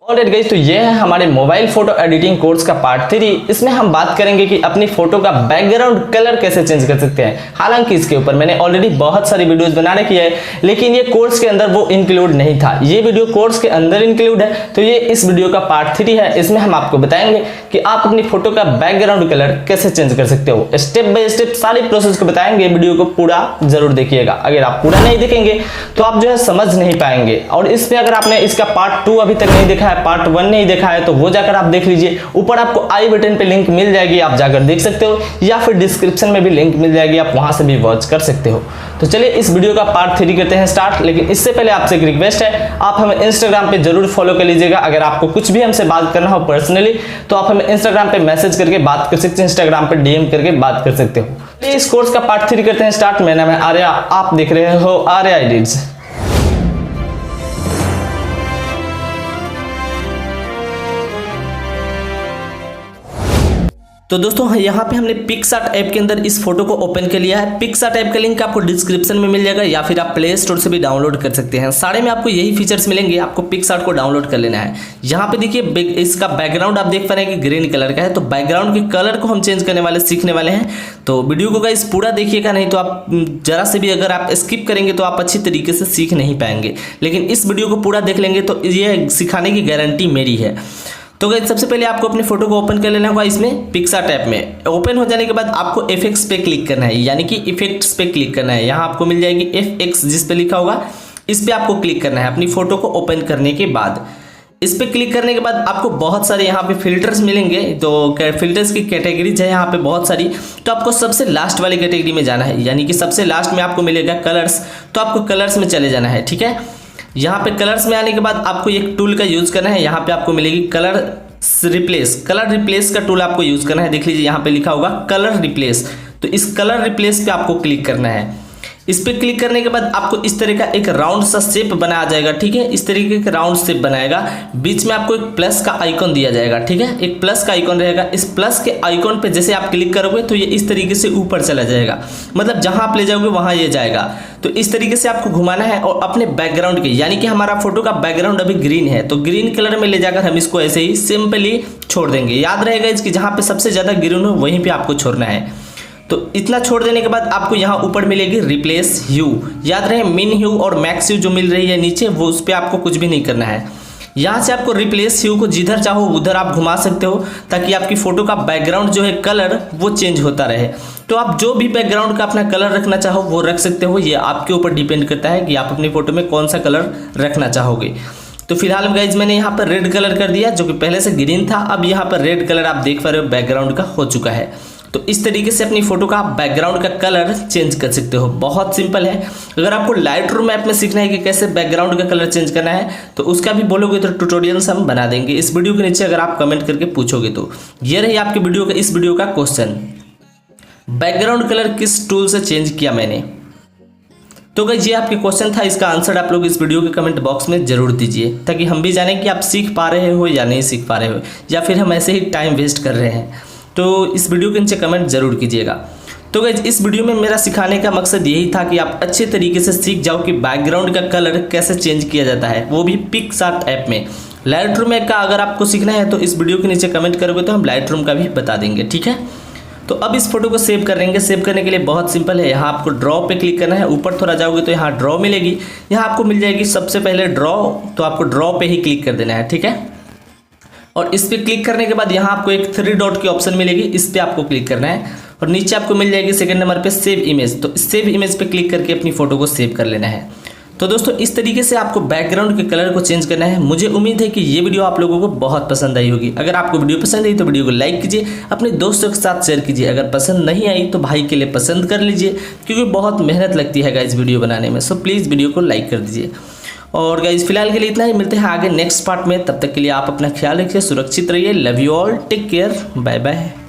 Alright guys, तो ये है हमारे मोबाइल फोटो एडिटिंग कोर्स का पार्ट 3। इसमें हम बात करेंगे कि अपनी फोटो का बैकग्राउंड कलर कैसे चेंज कर सकते हैं। हालांकि इसके ऊपर मैंने ऑलरेडी बहुत सारी वीडियोस बना रखी है, लेकिन ये कोर्स के अंदर वो इंक्लूड नहीं था। ये वीडियो कोर्स के अंदर इंक्लूड है, तो ये इस वीडियो का पार्ट 3 है। इसमें हम आपको बताएंगे कि आप अपनी फोटो का बैकग्राउंड कलर कैसे चेंज कर सकते हो। स्टेप बाय स्टेप सारी प्रोसेस को बताएंगे। वीडियो को पूरा जरूर देखिएगा। अगर आप पूरा नहीं देखेंगे तो आप जो है समझ नहीं पाएंगे। और इसमें अगर आपने इसका पार्ट 2 अभी तक नहीं देखा है, पार्ट 1 नहीं देखा है, तो वो जाकर आप देख लीजिए। ऊपर आपको आई बटन पे लिंक मिल जाएगी, आप जाकर देख सकते हो, या फिर डिस्क्रिप्शन में भी लिंक मिल जाएगी, आप वहां से भी वॉच कर सकते हो। तो चलिए इस वीडियो का पार्ट 3 करते हैं स्टार्ट। लेकिन इससे पहले आपसे एक रिक्वेस्ट है, आप हमें इंस्टाग्राम पे जरूर फॉलो कर लीजिएगा। अगर आपको कुछ भी हमसे बात करना हो पर्सनली, तो आप हमें इंस्टाग्राम पे मैसेज करके बात कर सकते हैं, इंस्टाग्राम पे डीएम करके बात कर सकते हो। इस कोर्स का पार्ट 3 करते हैं स्टार्ट। मेरा नाम है आर्या, आप देख रहे हो आर्या एडिट्स। तो दोस्तों यहाँ पे हमने पिक्सार्ट ऐप के अंदर इस फोटो को ओपन कर लिया है। पिक्सार्ट ऐप का लिंक आपको डिस्क्रिप्शन में मिल जाएगा, या फिर आप प्ले स्टोर से भी डाउनलोड कर सकते हैं। सारे में आपको यही फीचर्स मिलेंगे। आपको पिक्सार्ट को डाउनलोड कर लेना है। यहाँ पे देखिए इसका बैकग्राउंड आप देख पा रहे हैं कि ग्रीन कलर का है। तो बैकग्राउंड के कलर को हम चेंज करने वाले सीखने वाले हैं। तो वीडियो को गाइस पूरा देखिएगा, नहीं तो आप जरा से भी अगर आप स्किप करेंगे तो आप अच्छी तरीके से सीख नहीं पाएंगे। लेकिन इस वीडियो को पूरा देख लेंगे तो ये सिखाने की गारंटी मेरी है। तो गाइस सबसे पहले आपको अपने फोटो को ओपन कर लेना होगा इसमें पिक्सार्ट ऐप में। ओपन हो जाने के बाद आपको इफेक्ट्स पे क्लिक करना है, यानी कि इफेक्ट्स पे क्लिक करना है। यहाँ आपको मिल जाएगी FX जिस पे लिखा होगा, इस पे आपको क्लिक करना है अपनी फोटो को ओपन करने के बाद। इस पे क्लिक करने के बाद आपको बहुत सारे यहाँ पे फिल्टर्स मिलेंगे। तो फिल्टर्स की कैटेगरीज है यहाँ पे बहुत सारी। तो आपको सबसे लास्ट वाली कैटेगरी में जाना है, यानी कि सबसे लास्ट में आपको मिलेगा कलर्स। तो आपको कलर्स में चले जाना है, ठीक है। यहाँ पे कलर्स में आने के बाद आपको एक टूल का यूज करना है। यहाँ पे आपको मिलेगी कलर रिप्लेस का टूल आपको यूज करना है। देख लीजिए यहाँ पे लिखा होगा कलर रिप्लेस। तो इस कलर रिप्लेस पे आपको क्लिक करना है। इस पे क्लिक करने के बाद आपको इस तरह का एक राउंड सा शेप बना जाएगा, ठीक है। इस तरीके का राउंड शेप बनाएगा। बीच में आपको एक प्लस का आइकॉन दिया जाएगा, ठीक है। एक प्लस का आइकॉन रहेगा। इस प्लस के आइकॉन पे जैसे आप क्लिक करोगे तो ये इस तरीके से ऊपर चला जाएगा, मतलब जहां आप ले जाओगे वहां ये जाएगा। तो इस तरीके से आपको घुमाना है और अपने बैकग्राउंड के, यानी कि हमारा फोटो का बैकग्राउंड अभी ग्रीन है, तो ग्रीन कलर में ले जाकर हम इसको ऐसे ही सिंपली छोड़ देंगे। याद रहेगा इसकी, जहां पे सबसे ज्यादा ग्रीन हो वहीं पे आपको छोड़ना है। तो इतना छोड़ देने के बाद आपको यहाँ ऊपर मिलेगी रिप्लेस ह्यू। याद रहे मिन ह्यू और मैक्स ह्यू जो मिल रही है नीचे, वो उस पर आपको कुछ भी नहीं करना है। यहाँ से आपको रिप्लेस ह्यू को जिधर चाहो उधर आप घुमा सकते हो, ताकि आपकी फोटो का बैकग्राउंड जो है कलर वो चेंज होता रहे। तो आप जो भी बैकग्राउंड का अपना कलर रखना चाहो वो रख सकते हो। ये आपके ऊपर डिपेंड करता है कि आप अपनी फोटो में कौन सा कलर रखना चाहोगे। तो फिलहाल गाइज मैंने यहाँ पर रेड कलर कर दिया, जो कि पहले से ग्रीन था। अब यहाँ पर रेड कलर आप देख पा रहे हो बैकग्राउंड का हो चुका है। तो इस तरीके से अपनी फोटो का बैकग्राउंड का कलर चेंज कर सकते हो। बहुत सिंपल है। अगर आपको लाइटरूम ऐप में सीखना है कि कैसे बैकग्राउंड का कलर चेंज करना है, तो उसका भी बोलोगे तो ट्यूटोरियल्स हम बना देंगे। इस वीडियो के नीचे अगर आप कमेंट करके पूछोगे तो। ये रही आपकी इस वीडियो का क्वेश्चन, बैकग्राउंड कलर किस टूल से चेंज किया मैंने। तो गाइस ये आपके क्वेश्चन था। इसका आंसर आप लोग इस वीडियो के कमेंट बॉक्स में जरूर दीजिए, ताकि हम भी जानें कि आप सीख पा रहे हो या नहीं सीख पा रहे हो, या फिर हम ऐसे ही टाइम वेस्ट कर रहे हैं। तो इस वीडियो के नीचे कमेंट जरूर कीजिएगा। तो गाइस इस वीडियो में मेरा सिखाने का मकसद यही था कि आप अच्छे तरीके से सीख जाओ कि बैकग्राउंड का कलर कैसे चेंज किया जाता है, वो भी पिक्सार्ट ऐप में। लाइटरूम ऐप का अगर आपको सीखना है तो इस वीडियो के नीचे कमेंट करोगे तो हम लाइटरूम का भी बता देंगे, ठीक है। तो अब इस फोटो को सेव करेंगे। सेव करने के लिए बहुत सिंपल है। यहाँ आपको ड्रॉ पे क्लिक करना है। ऊपर थोड़ा जाओगे तो यहाँ ड्रॉ मिलेगी। यहाँ आपको मिल जाएगी सबसे पहले ड्रॉ, तो आपको ड्रॉ पे ही क्लिक कर देना है, ठीक है। और इस पे क्लिक करने के बाद यहाँ आपको एक 3 डॉट की ऑप्शन मिलेगी, इस पे आपको क्लिक करना है। और नीचे आपको मिल जाएगी सेकंड नंबर पे सेव इमेज। तो सेव इमेज पे क्लिक करके अपनी फोटो को सेव कर लेना है। तो दोस्तों इस तरीके से आपको बैकग्राउंड के कलर को चेंज करना है। मुझे उम्मीद है कि ये वीडियो आप लोगों को बहुत पसंद आई होगी। अगर आपको वीडियो पसंद आई तो वीडियो को लाइक कीजिए, अपने दोस्तों के साथ शेयर कीजिए। अगर पसंद नहीं आई तो भाई के लिए पसंद कर लीजिए, क्योंकि बहुत मेहनत लगती है गाइस वीडियो बनाने में। सो प्लीज़ वीडियो को लाइक कर दीजिए। और गाइस फिलहाल के लिए इतना ही। मिलते हैं आगे नेक्स्ट पार्ट में। तब तक के लिए आप अपना ख्याल रखिए, सुरक्षित रहिए। Love you all, take care, bye bye.